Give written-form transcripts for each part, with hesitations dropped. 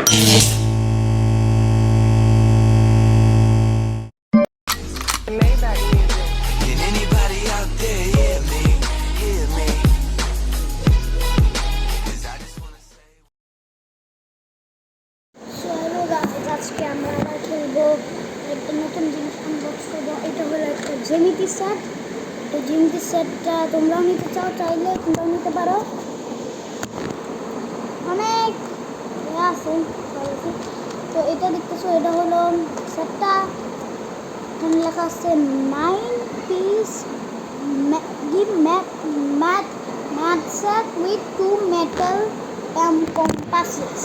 আজকে আমরা আবার খেলবো একটা নতুন জিনিস আনবক্স করবো। এটা হলো একটা জ্যামিতি সেট। তো জ্যামিতি সেটটা তোমরাও নিতে চাইলে তোমরাও নিতে পারো। অনেক আছে। তো এটা দেখতেছো, এটা হলো সেটটা। এখানে লেখা আছে 9 piece math set with 2 metal compasses।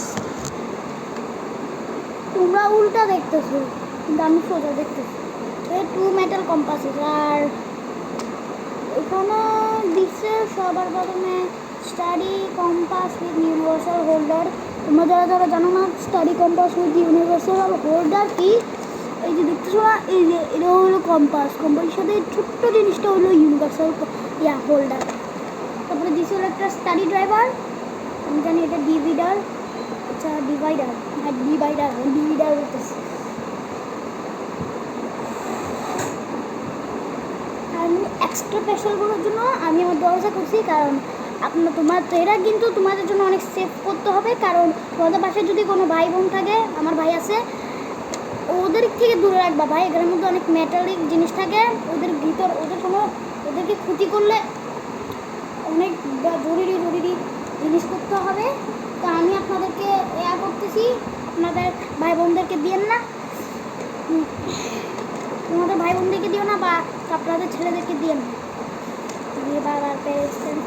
তোমরা উল্টা দেখতেছো কিন্তু আমি সোজা দেখতেছি। এই 2 মেটাল কম্পাসেস। আর এখানে দিচ্ছে সবার প্রথমে study compass with universal holder. তোমরা যারা জানো না study compass with universal holder কি, এই যে দেখতেছো না, এই যে এটা হলো কম্পাসের সাথে ছোট্ট জিনিসটা হলো ইউনিভার্সাল হোল্ডার। তারপরে দিচ্ছে হলো একটা স্টাডি ড্রাইভার। আমি জানি এটা ডিভিডার, আচ্ছা ডিভাইডার করতেছে। আমি এক্সট্রা স্পেশাল করার জন্য আমি আমার দরজা করছি, কারণ এরা কিন্তু তোমাদের জন্য অনেক সেভ করতে হবে। কারণ তোমাদের বাসায় যদি কোনো ভাই বোন থাকে, আমার ভাই আছে, ওদের থেকে দূরে রাখবা ভাই। এগুলোর মধ্যে অনেক মেটালিক জিনিস থাকে, ওদেরকে ক্ষতি করলে অনেক জরুরি জিনিস করতে হবে। তো আমি আপনাদেরকে করতেছি, আপনাদের ভাই বোনদেরকে দিয়েন না, তোমাদের ভাই বোনদেরকে দিও না, বা আপনাদের ছেলেদেরকে দিয়েন না, বাবার পেরেন্টস থাকে।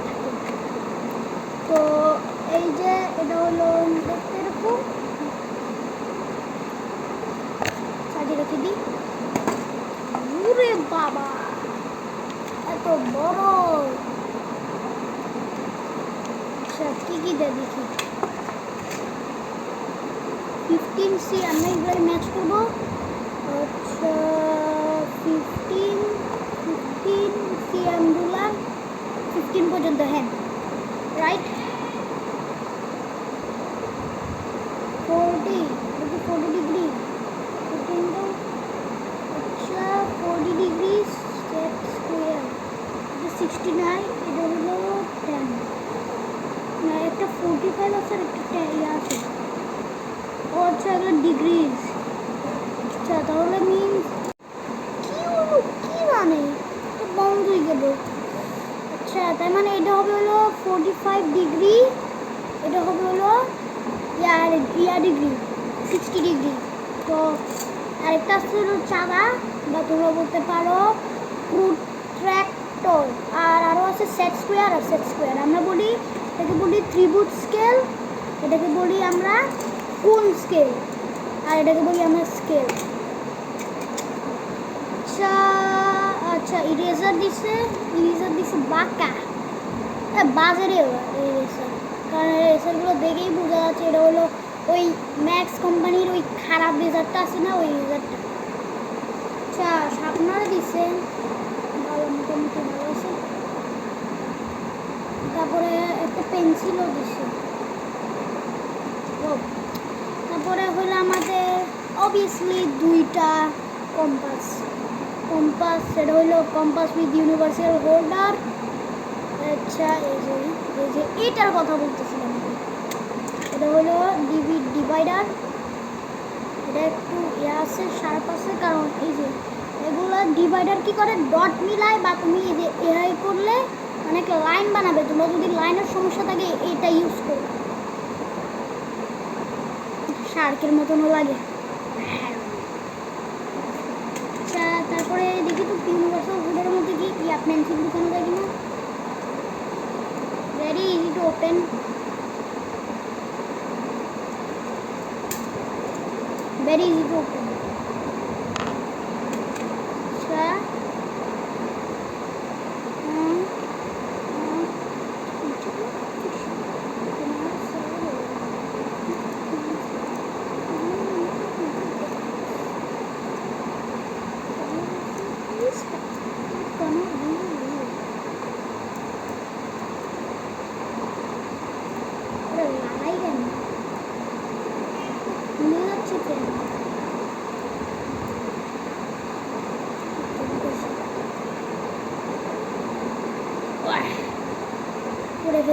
তো এই যে এটা হলো দেখতে এরকম সাজিয়ে রেখে দিই। ওরে বাবা এত বড়! আচ্ছা কি দেয় দেখি। 15C আমরা এগুলো ম্যাচ করবো। আচ্ছা 15C আমি দিলাম 15 পর্যন্ত। হ্যাঁ রাইট। 40 ডিগ্রি। আচ্ছা 40 ডিগ্রি সেট স্কোয়ার। এটা 69, এটা হলো 10। না একটা 45 আছে আর একটা 10 আছে। ও আচ্ছা এগুলো ডিগ্রিজ। আচ্ছা তাহলে মিনস কি মানে বন্ধ হয়ে গেল। আচ্ছা তার মানে এটা হবে হলো 45 ডিগ্রি, এটা হবে হলো ডিগ্রি 60 ডিগ্রি। তো আরেকটা আছে হলো চাঁদা, বা তোমরা বলতে পারো প্রোট্রাক্টর। আর আরও আছে সেট স্কোয়ার। আমরা বলি এটাকে বলি ত্রিভুজ স্কেল, এটাকে বলি আমরা কোণ স্কেল, আর এটাকে বলি আমরা স্কেল। আচ্ছা ইরেজার দিছে বাঁকা, বাজারে ইরেজার। কারণ ইরেজারগুলো দেখেই বোঝা যাচ্ছে এটা হলো ওই ম্যাক্স কোম্পানির ওই খারাপ রেজারটা আছে না, ওই রেজারটা। আচ্ছা শার্পনার দিছে ভালো, মোটামুটি ভালো আছে। তারপরে একটা পেন্সিলও দিছে। তারপরে হলো আমাদের অবভিয়াসলি দুইটা কম্পাস। সেটা হলো কম্পাস উইথ ইউনিভার্সাল হোল্ডার। আচ্ছা এই যে এটার কথা বলতেছিলাম, এটা হলো ডিভাইডার। এটা একটু আছে, শার্প আছে, কারণ এই যে এগুলো ডিভাইডার কি করে ডট মিলায়, বা তুমি এই যে এআই করলে অনেক লাইন বানাবে। তোমরা যদি লাইনের সমস্যা থাকে এটা ইউজ করো। শার্কের মতনও লাগে। আচ্ছা তারপরে দেখি তো ইউনিভার্সাল হোল্ডারের মধ্যে কি পেন্সিল ঢুকানো যায় কিনা। Very easy to open. আচ্ছা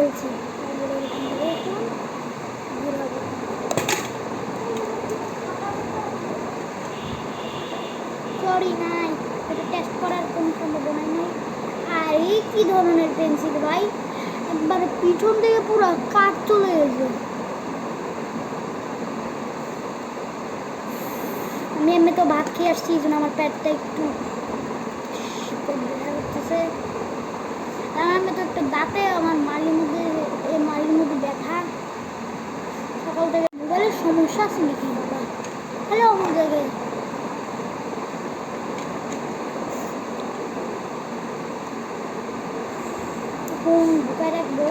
ফেলছি। সরি নাই, এটা টেস্ট করার কোনো সম্ভাবনা নেই। আর এই কী ধরনের পেন্সিল ভাই, একবারে পিছন থেকে পুরো কাঠ চলে গেছে। আমি এমনি তো ভাত খেয়ে আসছি, এই জন্য আমার পেটটা একটু হচ্ছে। আমি তো একটা দাঁতে আমার মালির মধ্যে ব্যথা। সকাল থেকে মোবাইলের সমস্যা আছে নাকি বাবা? হ্যালো আমার জায়গায় ফোন ঢুকায় রাখবো।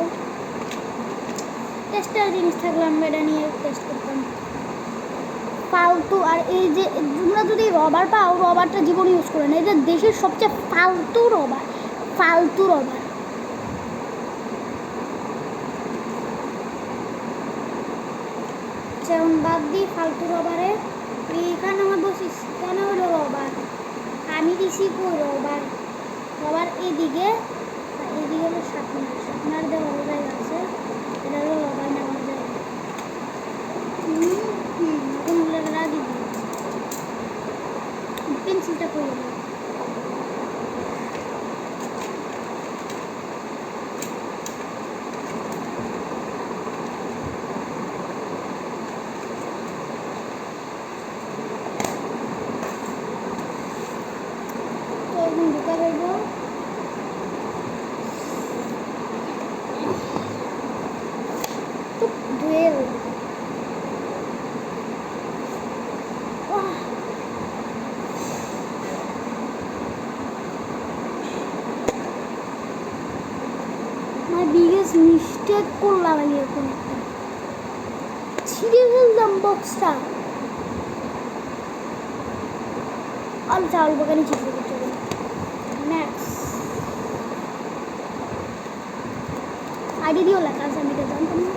টেস্টার জিনিস থাকলে আমরা এটা নিয়ে টেস্ট করতাম। ফালতু। আর এই যে তোমরা যদি রবার পাও, রবারটা জীবনে ইউজ করে না। এটা দেশের সবচেয়ে ফালতু রবার, ফালতু রবার। যেমন বাদ দিই ফালতু রবারে। এইখানে আমার বসিস কেন হলো রবার? আমি দিছি কই রবার? রবার এদিকে, এদিকে হলো শার্পনার দেওয়া জায়গা আছে। এটা হলো রবার নেওয়ার জায়গা। পেন্সিলটা করে দেবো। তো এখন ঢুকা রইব। ধুয়ে বিগেস্ট মিস্টেক করলাম আমি এখন। ছিঁড়ে ফেললাম বক্সটা। অল চাউল বাগানে ছিঁড়ে ফেলতে হবে। ম্যাক্স আইডি দিয়েও লেখা আছে, আমি এটা জানতাম না।